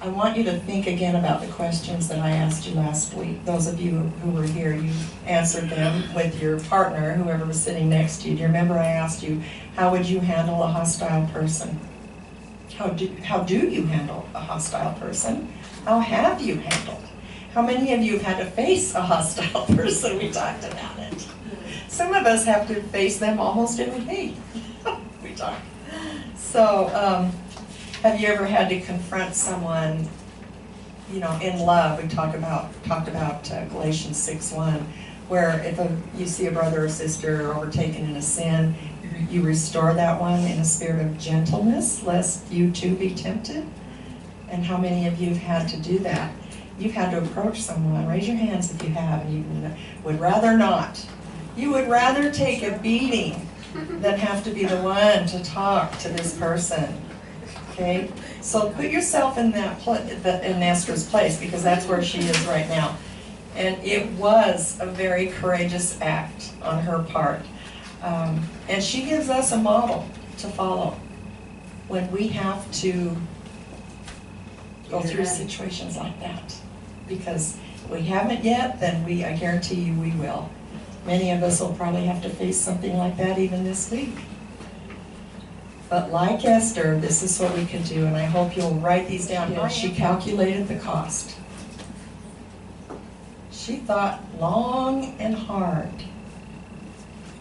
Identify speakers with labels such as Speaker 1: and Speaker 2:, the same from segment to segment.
Speaker 1: I want you to think again about the questions that I asked you last week. Those of you who were here, you answered them with your partner, whoever was sitting next to you. Do you remember I asked you, how would you handle a hostile person? How do you handle a hostile person? How have you handled? How many of you have had to face a hostile person? We talked about it. Some of us have to face them almost every day. We talked. So, have you ever had to confront someone, you know, in love? We talked about Galatians 6:1, where if you see a brother or sister overtaken in a sin, you restore that one in a spirit of gentleness, lest you too be tempted. And how many of you have had to do that? You've had to approach someone. Raise your hands if you have, and you would rather not. You would rather take a beating than have to be the one to talk to this person. Okay? So put yourself in in Esther's place, because that's where she is right now. And it was a very courageous act on her part. And she gives us a model to follow when we have to go through situations like that. Because if we haven't yet, then I guarantee you we will. Many of us will probably have to face something like that even this week. But like Esther, this is what we can do, and I hope you'll write these down here. She calculated the cost. She thought long and hard.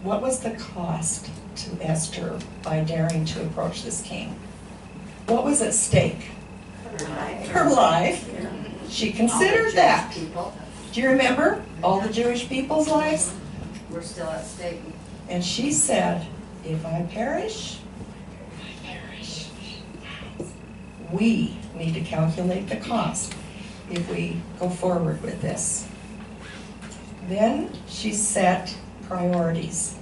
Speaker 1: What was the cost to Esther by daring to approach this king? What was at stake?
Speaker 2: Her life.
Speaker 1: Her life.
Speaker 2: Yeah.
Speaker 1: She considered that.
Speaker 2: People.
Speaker 1: Do you remember all the Jewish people's lives?
Speaker 2: We're still at stake.
Speaker 1: And she said, if I perish, I perish. We need to calculate the cost if we go forward with this. Then she set priorities.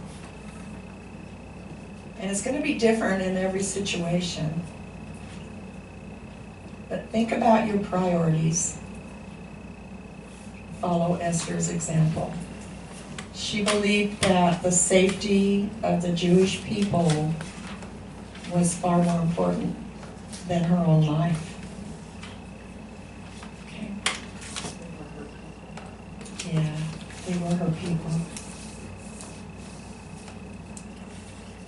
Speaker 1: And it's going to be different in every situation. But think about your priorities. Follow Esther's example. She believed that the safety of the Jewish people was far more important than her own life. Okay. Yeah, they were her people.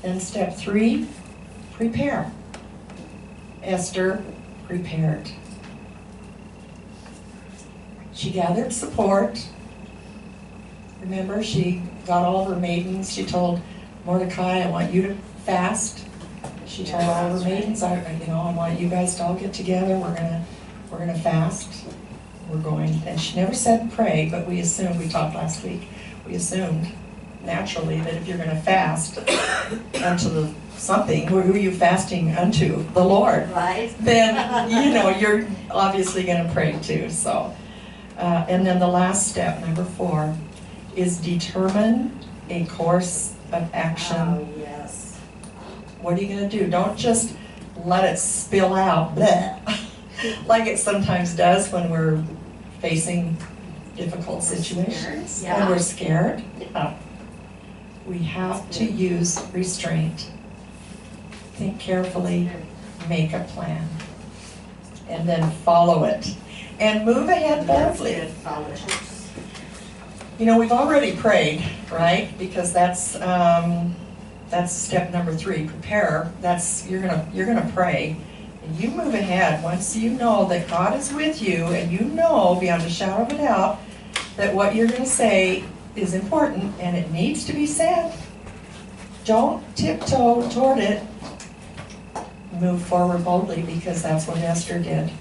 Speaker 1: Then step 3, prepare. Esther prepared. She gathered support. Remember, she got all of her maidens. She told Mordecai, I want you to fast. She told all of her maidens, I want you guys to all get together. We're gonna fast. We're going, and she never said pray, but we assumed, we talked last week, we assumed naturally that if you're gonna fast unto something, who are you fasting unto? The Lord.
Speaker 2: Right.
Speaker 1: Then, you're obviously gonna pray too, so. And then the last step, number 4, is determine a course of action.
Speaker 2: Oh, yes.
Speaker 1: What are you going to do? Don't just let it spill out, bleh, like it sometimes does when we're facing difficult situations.
Speaker 2: Yeah.
Speaker 1: When we're scared. Yeah. We have to use restraint. Think carefully, make a plan, and then follow it. And move ahead boldly. We've already prayed, right? Because that's step number 3. Prepare. You're gonna pray. And you move ahead once you know that God is with you, and you know beyond a shadow of a doubt that what you're gonna say is important and it needs to be said. Don't tiptoe toward it. Move forward boldly, because that's what Esther did.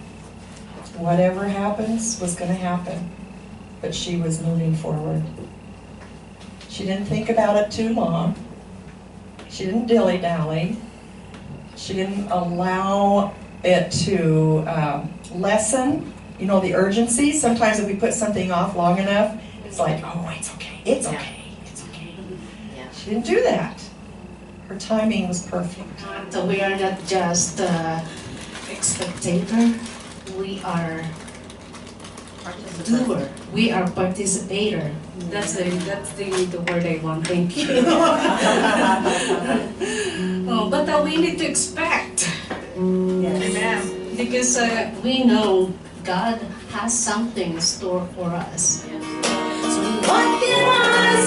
Speaker 1: Whatever happens was going to happen, but she was moving forward. She didn't think about it too long. She didn't dilly-dally. She didn't allow it to lessen, the urgency. Sometimes if we put something off long enough, it's like, oh, it's okay, it's okay, it's okay.
Speaker 2: Yeah.
Speaker 1: She didn't do that. Her timing was perfect.
Speaker 3: So we are not just spectator, we are doer. We are participator. That's the word I want. Thank you. But we need to expect.
Speaker 2: Yes.
Speaker 3: Amen. Because we know God has something in store for us. So what can I